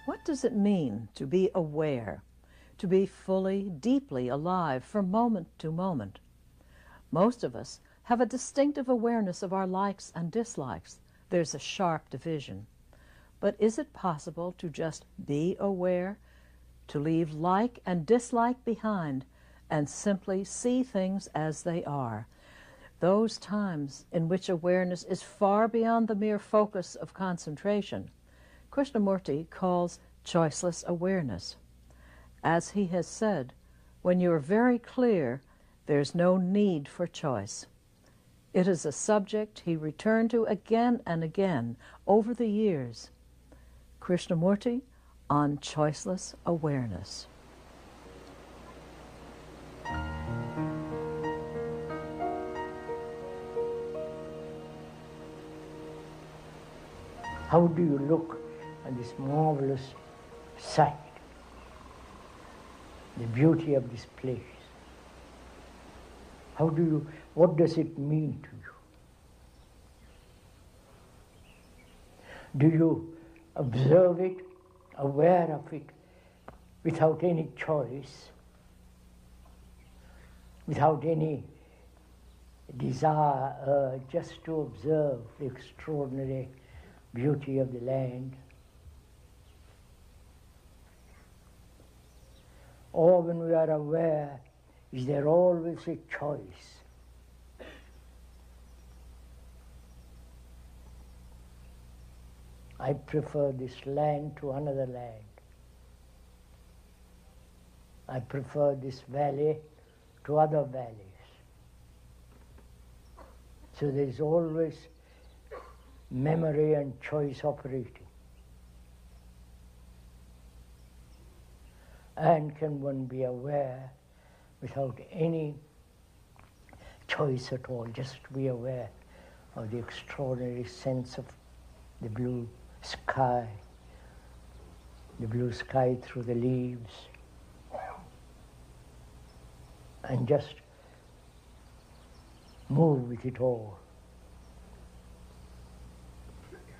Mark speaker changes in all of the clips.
Speaker 1: What does it mean to be aware, to be fully, deeply alive from moment to moment? Most of us have a distinctive awareness of our likes and dislikes. There's a sharp division. But is it possible to just be aware, to leave like and dislike behind, and simply see things as they are? Those times in which awareness is far beyond the mere focus of concentration, Krishnamurti calls choiceless awareness. As he has said, when you are very clear, there's no need for choice. It is a subject he returned to again and again over the years. Krishnamurti on choiceless awareness.
Speaker 2: How do you look at this marvelous sight, the beauty of this place? What does it mean to you? Do you observe it, aware of it, without any choice, without any desire, just to observe the extraordinary beauty of the land? Or when we are aware, is there always a choice? I prefer this land to another land. I prefer this valley to other valleys. So there is always memory and choice operating. And can one be aware without any choice at all, just be aware of the extraordinary sense of the blue sky through the leaves, and just move with it all.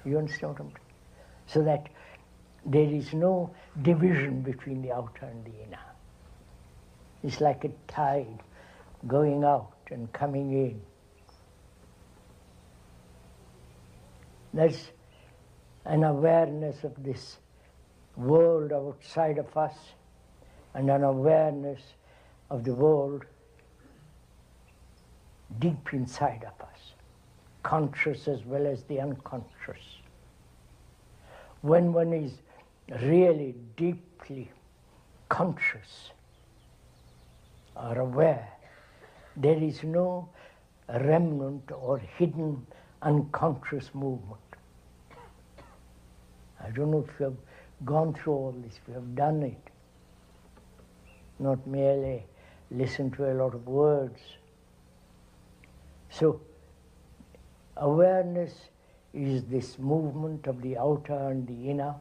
Speaker 2: You understand what I'm saying? So that there is no division between the outer and the inner. It's like a tide going out and coming in. There's an awareness of this world outside of us and an awareness of the world deep inside of us, conscious as well as the unconscious. When one is really deeply conscious or aware, there is no remnant or hidden unconscious movement. I don't know if you have gone through all this, if you have done it, not merely listen to a lot of words. So awareness is this movement of the outer and the inner,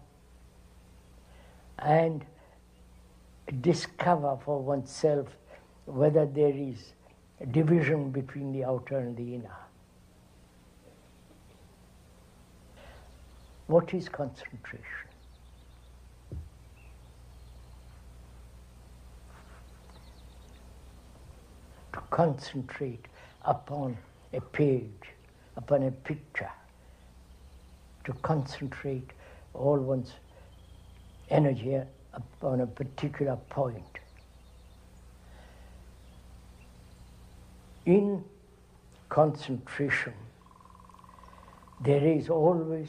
Speaker 2: and discover for oneself whether there is a division between the outer and the inner. What is concentration? To concentrate upon a page, upon a picture, to concentrate all one's energy upon a particular point. in concentration, there is always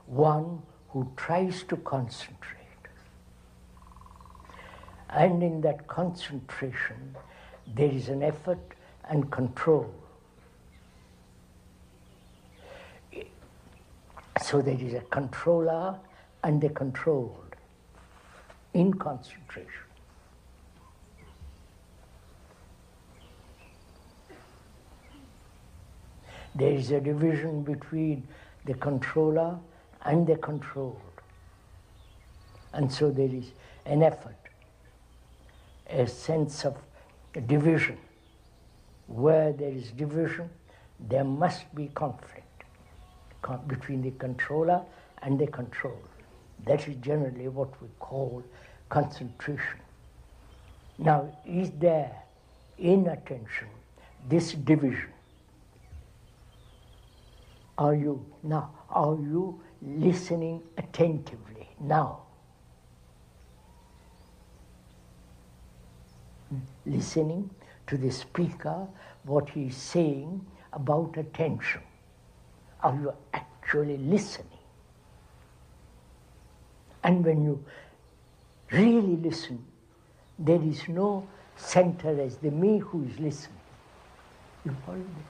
Speaker 2: one who tries to concentrate. And in that concentration, there is an effort and control. So there is a controller and the controlled in concentration. There is a division between the controller and the controlled. And so there is an effort, a sense of division. Where there is division, there must be conflict between the controller and the controlled. That is generally what we call concentration. Now, is there in attention this division? Are you listening attentively now? Listening to the speaker, what he is saying about attention. Are you actually listening? And when you really listen, there is no center as the me who is listening. You follow me?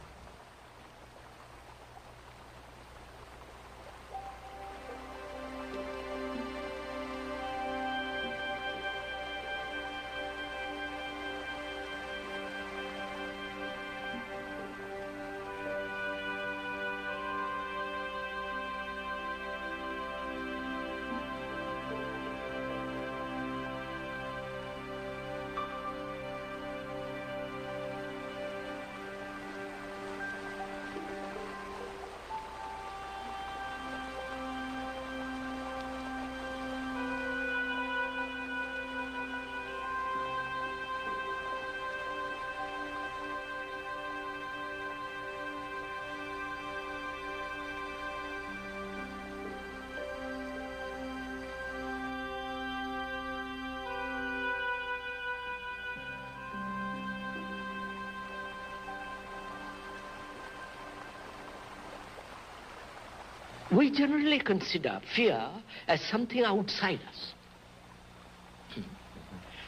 Speaker 3: We generally consider fear as something outside us.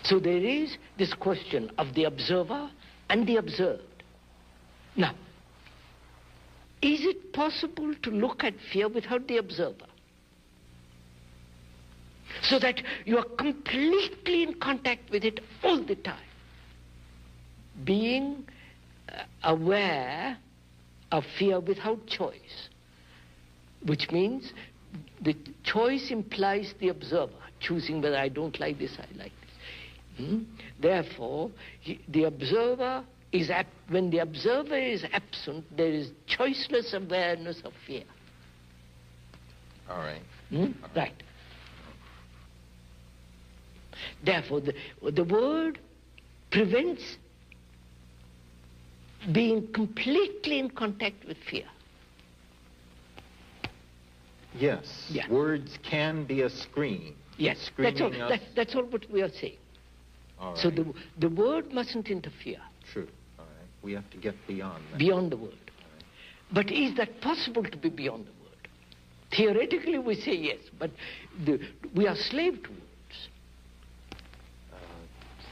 Speaker 3: So there is this question of the observer and the observed. Now, is it possible to look at fear without the observer? So that you are completely in contact with it all the time. Being aware of fear without choice. Which means the choice implies the observer, choosing whether I don't like this, I like this. Therefore, the observer is, when the observer is absent, there is choiceless awareness of fear.
Speaker 4: All right.
Speaker 3: Right. Therefore, the word prevents being completely in contact with fear.
Speaker 4: Yes,
Speaker 3: yeah.
Speaker 4: Words can be a screen.
Speaker 3: Yes, that's all what we are saying.
Speaker 4: All right.
Speaker 3: So the word mustn't interfere.
Speaker 4: True. All right. We have to get beyond that.
Speaker 3: Beyond the word.
Speaker 4: Right.
Speaker 3: But is that possible to be beyond the word? Theoretically we say yes, but we are slave to words.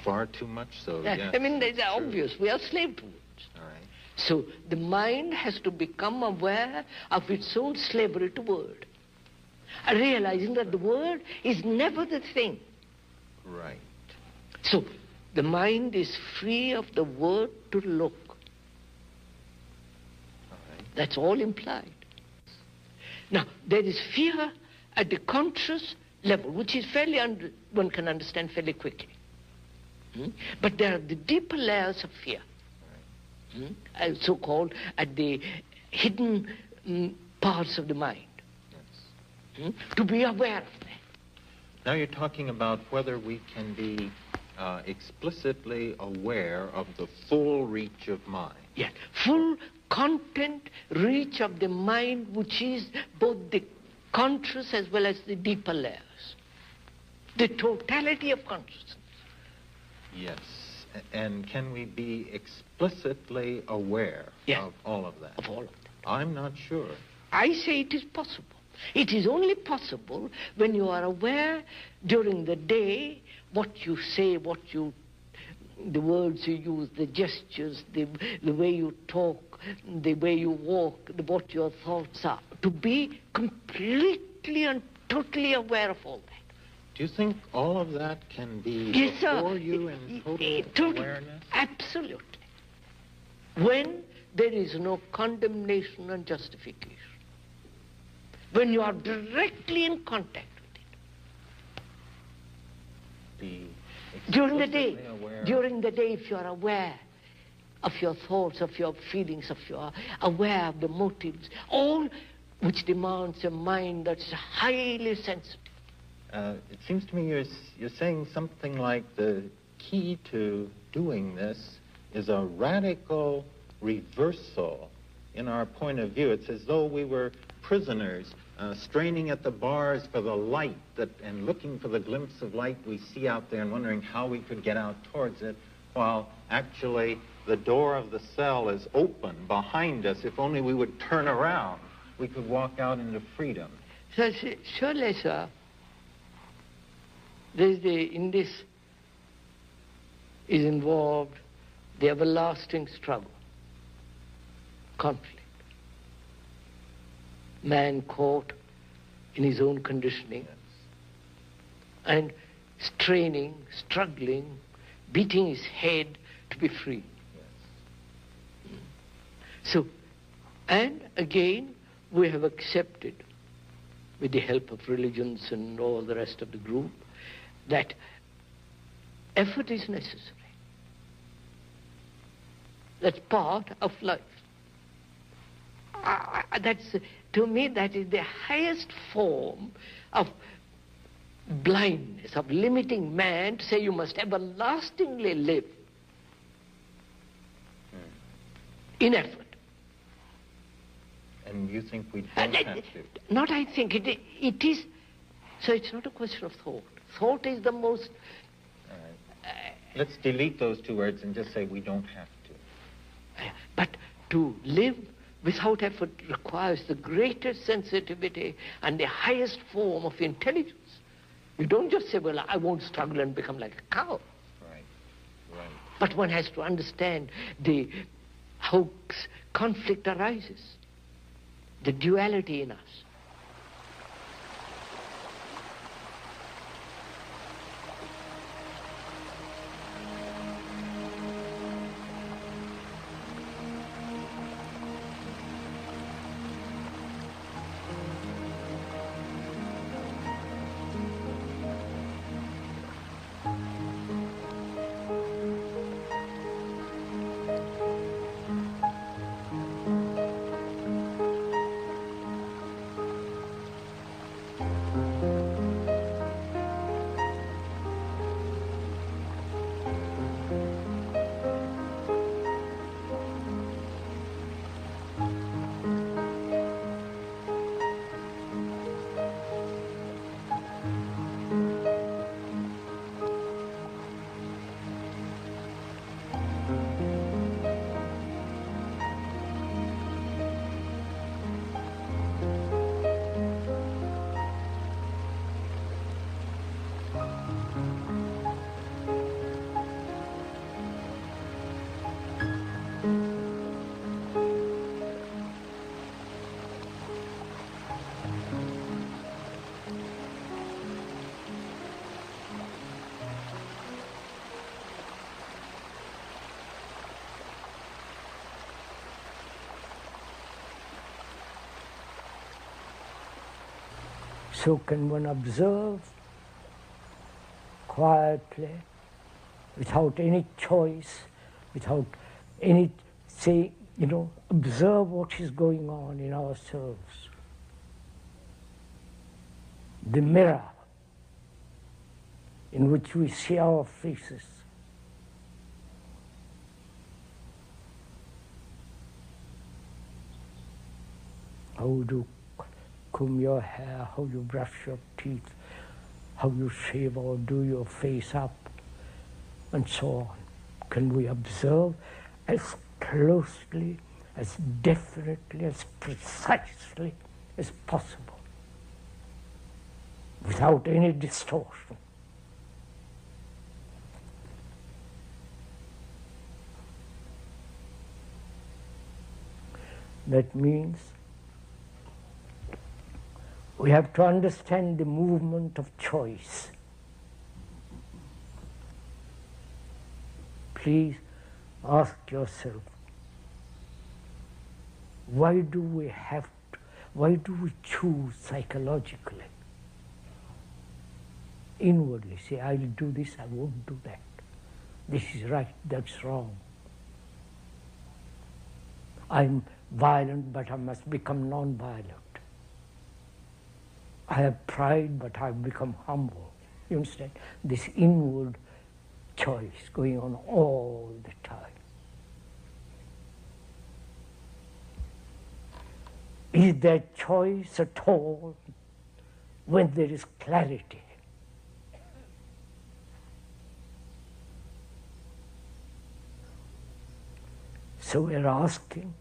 Speaker 4: Far too much so, yes.
Speaker 3: I mean, it's obvious. We are slave to words.
Speaker 4: All right.
Speaker 3: So the mind has to become aware of its own slavery to word. Realizing that the word is never the thing.
Speaker 4: Right.
Speaker 3: So the mind is free of the word to look.
Speaker 4: All right.
Speaker 3: That's all implied. Now, there is fear at the conscious level, which is one can understand fairly quickly. But there are the deeper layers of fear. So-called at the hidden parts of the mind.
Speaker 4: Yes.
Speaker 3: To be aware of that.
Speaker 4: Now you're talking about whether we can be explicitly aware of the full reach of mind.
Speaker 3: Yes, full content reach of the mind, which is both the conscious as well as the deeper layers. The totality of consciousness.
Speaker 4: Yes. And can we be explicitly aware of all of that?
Speaker 3: Of all of that.
Speaker 4: I'm not sure.
Speaker 3: I say it is possible. It is only possible when you are aware during the day what you say, the words you use, the gestures, the way you talk, the way you walk, what your thoughts are. To be completely and totally aware of all that.
Speaker 4: Do you think all of that can be before you in total awareness?
Speaker 3: Absolutely. When there is no condemnation and justification. When you are directly in contact with it. During the day, if you are aware of your thoughts, of your feelings, if you are aware of the motives, all which demands a mind that's highly sensitive.
Speaker 4: It seems to me you're saying something like the key to doing this is a radical reversal in our point of view. It's as though we were prisoners straining at the bars for the light and looking for the glimpse of light we see out there and wondering how we could get out towards it, while actually the door of the cell is open behind us. If only we would turn around, we could walk out into freedom.
Speaker 3: So, surely, sir, in this is involved the everlasting struggle, conflict. Man caught in his own conditioning, and straining, struggling, beating his head to be free. So, and again, we have accepted, with the help of religions and all the rest of the group, that effort is necessary. That's part of life. To me, that is the highest form of blindness, of limiting man to say you must everlastingly live in effort.
Speaker 4: And you think we don't have to?
Speaker 3: Not I think. It is. So it's not a question of thought. Thought is the most...
Speaker 4: All right. Let's delete those two words and just say we don't have to.
Speaker 3: But to live without effort requires the greatest sensitivity and the highest form of intelligence. You don't just say, well, I won't struggle and become like a cow.
Speaker 4: Right.
Speaker 3: But one has to understand how conflict arises, the duality in us.
Speaker 2: So can one observe quietly, without any choice, without any, observe what is going on in ourselves. The mirror in which we see our faces. How you comb your hair, how you brush your teeth, how you shave or do your face up, and so on. can we observe as closely, as definitely, as precisely as possible, without any distortion. That means we have to understand the movement of choice. Please ask yourself, why do we choose psychologically? Inwardly say, I'll do this, I won't do that. This is right, that's wrong. I'm violent, but I must become non-violent. I have pride, but I've become humble. You understand? This inward choice going on all the time. Is there choice at all when there is clarity? So we're asking,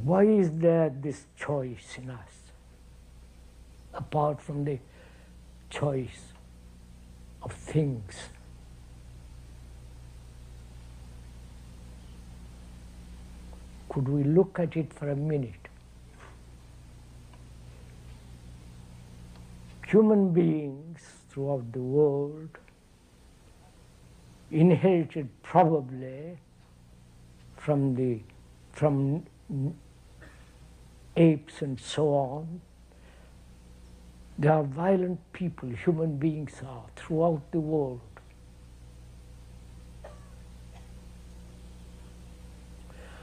Speaker 2: why is there this choice in us, apart from the choice of things? Could we look at it for a minute? Human beings throughout the world inherited probably from apes and so on. They are violent people, human beings are, throughout the world.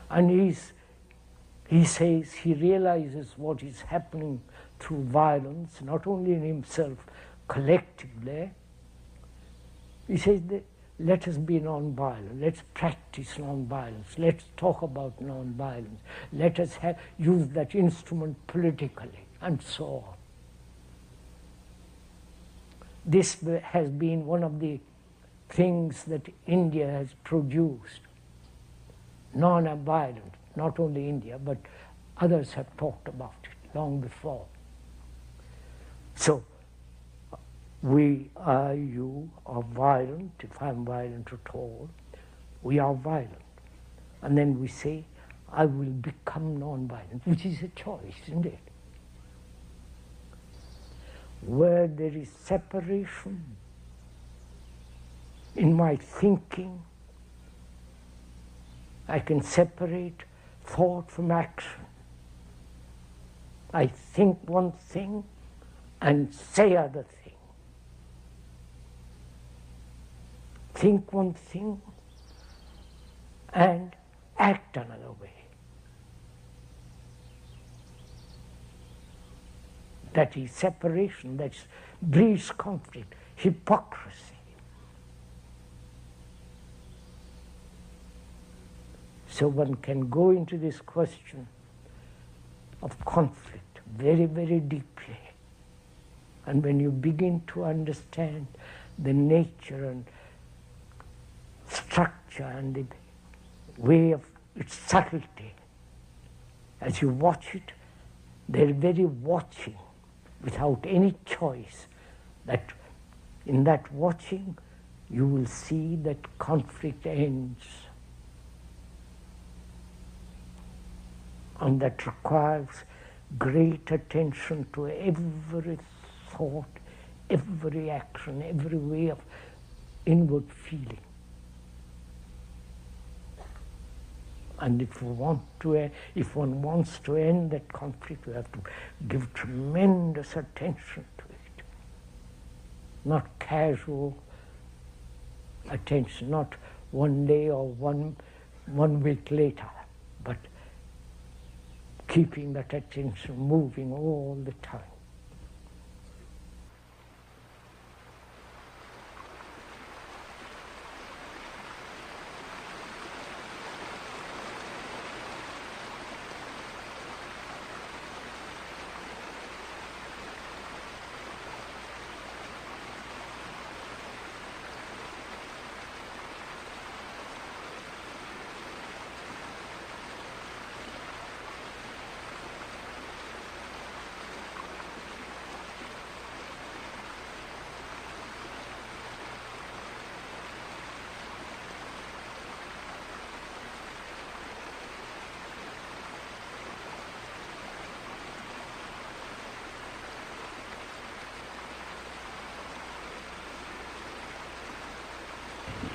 Speaker 2: And he says he realizes what is happening through violence, not only in himself, collectively. He says that let us be non-violent, let's practice non-violence, let's talk about non-violence, let us use that instrument politically, and so on. This has been one of the things that India has produced, non-violent, not only India, but others have talked about it long before. So, you are violent, if I'm violent at all, we are violent. And then we say, I will become non-violent, which is a choice, isn't it? Where there is separation in my thinking, I can separate thought from action. I think one thing and say other thing. Think one thing and act another way. That is separation, that breeds conflict, hypocrisy. So one can go into this question of conflict very, very deeply. And when you begin to understand the nature and structure and the way of its subtlety, as you watch it, they're very watching without any choice, that in that watching you will see that conflict ends. And that requires great attention to every thought, every action, every way of inward feeling. And if one wants to end that conflict, we have to give tremendous attention to it. Not casual attention, not one day or one week later, but keeping that attention moving all the time.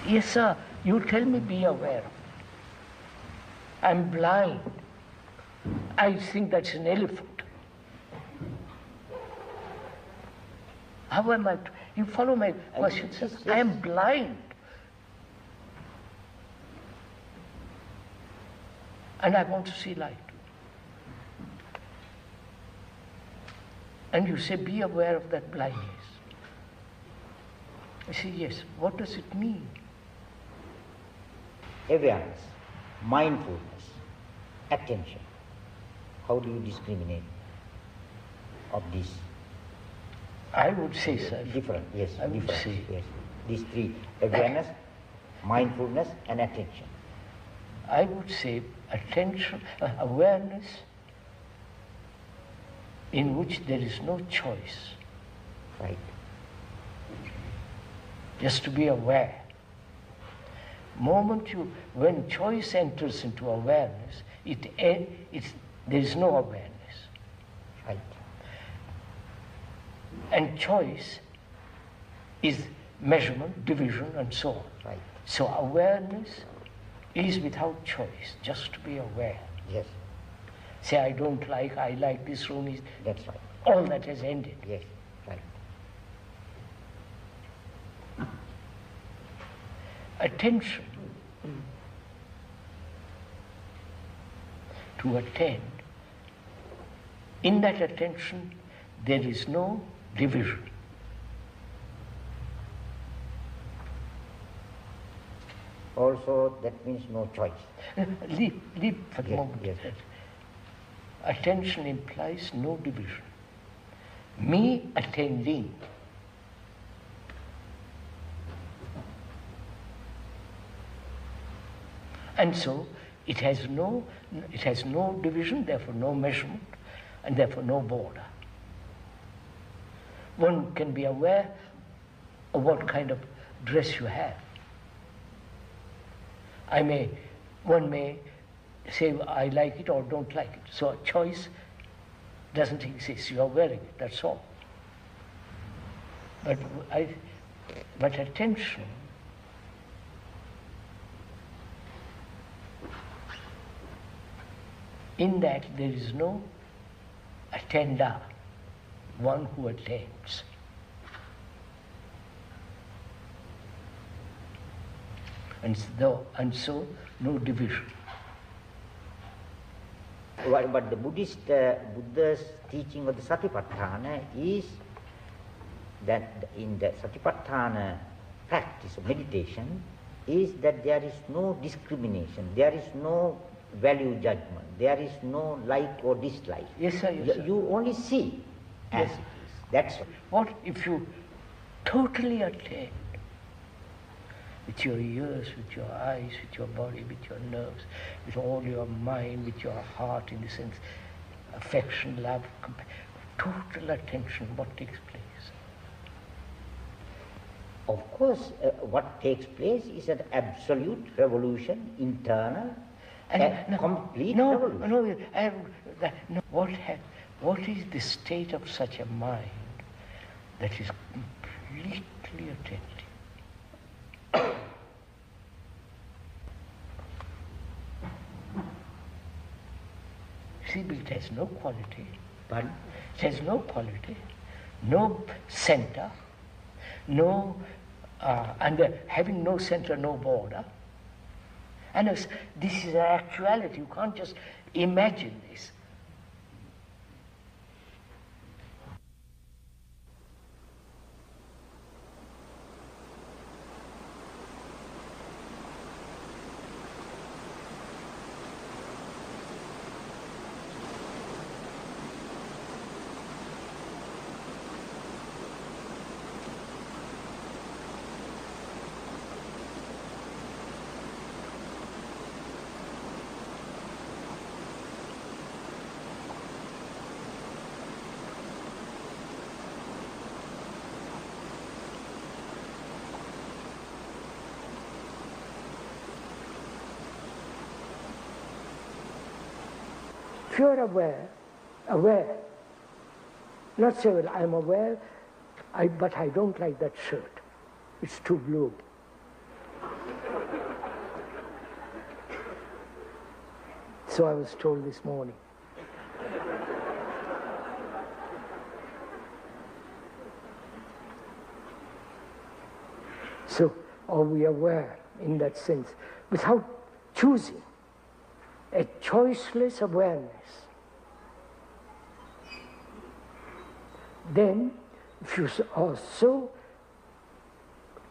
Speaker 2: Yes, sir, you tell me be aware of it. I'm blind. I think that's an elephant. How am I? You follow my question, sir?
Speaker 5: Yes.
Speaker 2: I am blind. And I want to see light. And you say, be aware of that blindness. I say, yes. What does it mean?
Speaker 5: Awareness, mindfulness, attention. How do you discriminate of these?
Speaker 2: I would say, sir.
Speaker 5: Different, yes,
Speaker 2: I would
Speaker 5: different,
Speaker 2: say.
Speaker 5: yes. These three: awareness, mindfulness, and attention.
Speaker 2: I would say attention, awareness in which there is no choice.
Speaker 5: Right.
Speaker 2: Just to be aware. When choice enters into awareness, there is no awareness.
Speaker 5: Right.
Speaker 2: And choice is measurement, division, and so on.
Speaker 5: Right.
Speaker 2: So awareness is without choice, just to be aware.
Speaker 5: Yes.
Speaker 2: Say, I don't like, I like this room.
Speaker 5: That's right.
Speaker 2: All that has ended.
Speaker 5: Yes. Right.
Speaker 2: Attention. To attend. In that attention, there is no division.
Speaker 5: Also, that means no choice.
Speaker 2: Leave for the moment.
Speaker 5: Yes.
Speaker 2: Attention implies no division. Me attending. And so it has no division, therefore no measurement, and therefore no border. One can be aware of what kind of dress you have. One may say, I like it or don't like it. So a choice doesn't exist. You are wearing it, that's all. But attention in that there is no attender, one who attends. And so no division.
Speaker 5: But the Buddha's teaching of the Satipatthana is that in the Satipatthana practice of meditation is that there is no discrimination, there is no value judgment, there is no like or dislike.
Speaker 2: Yes, sir. Yes, sir.
Speaker 5: You only see as it is. That's all.
Speaker 2: What if you totally attend with your ears, with your eyes, with your body, with your nerves, with all your mind, with your heart, in the sense, affection, love, total attention, what takes place?
Speaker 5: Of course, what takes place is an absolute revolution, internal, complete revolution.
Speaker 2: What is the state of such a mind that is completely attentive? See, but it has no quality.
Speaker 5: Pardon?
Speaker 2: It has no quality, no center, no, having no center, no border. And this is an actuality. You can't just imagine this. If you're aware, not say, well, I'm aware, but I don't like that shirt. It's too blue. So I was told this morning. So, are we aware in that sense, without choosing, a choiceless awareness? Then, if you are so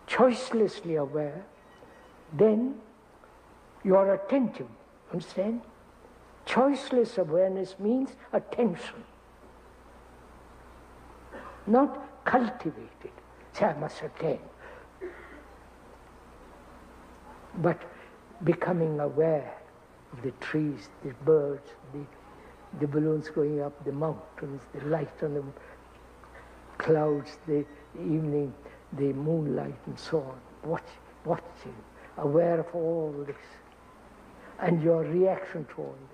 Speaker 2: choicelessly aware, then you are attentive. Understand? Choiceless awareness means attention, not cultivated. Say, I must attend. But becoming aware of the trees, the birds, the balloons going up, the mountains, the light on the clouds, the evening, the moonlight, and so on. Watching, aware of all this, and your reaction to all this.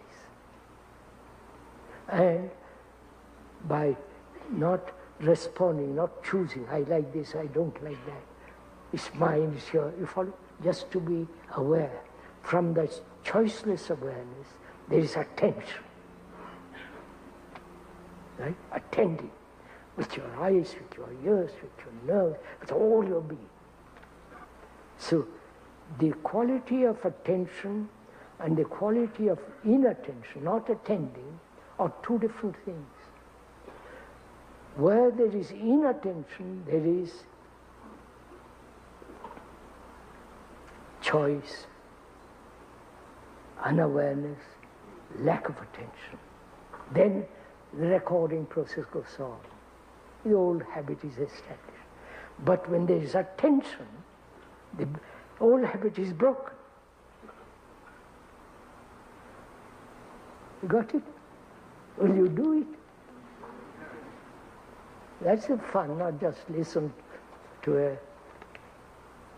Speaker 2: And by not responding, not choosing, I like this, I don't like that. It's mine, it's yours. You follow? Just to be aware. From that choiceless awareness, there is attention. Right? Attending with your eyes, with your ears, with your nerves, with all your being. So, the quality of attention and the quality of inattention, not attending, are two different things. Where there is inattention, there is choice, unawareness, lack of attention. Then the recording process goes on. The old habit is established. But when there is attention, the old habit is broken. You got it? Will you do it? That's the fun, not just listen to a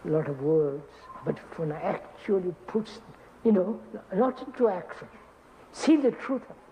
Speaker 2: lot of words, but if one actually puts, not into action, see the truth of it.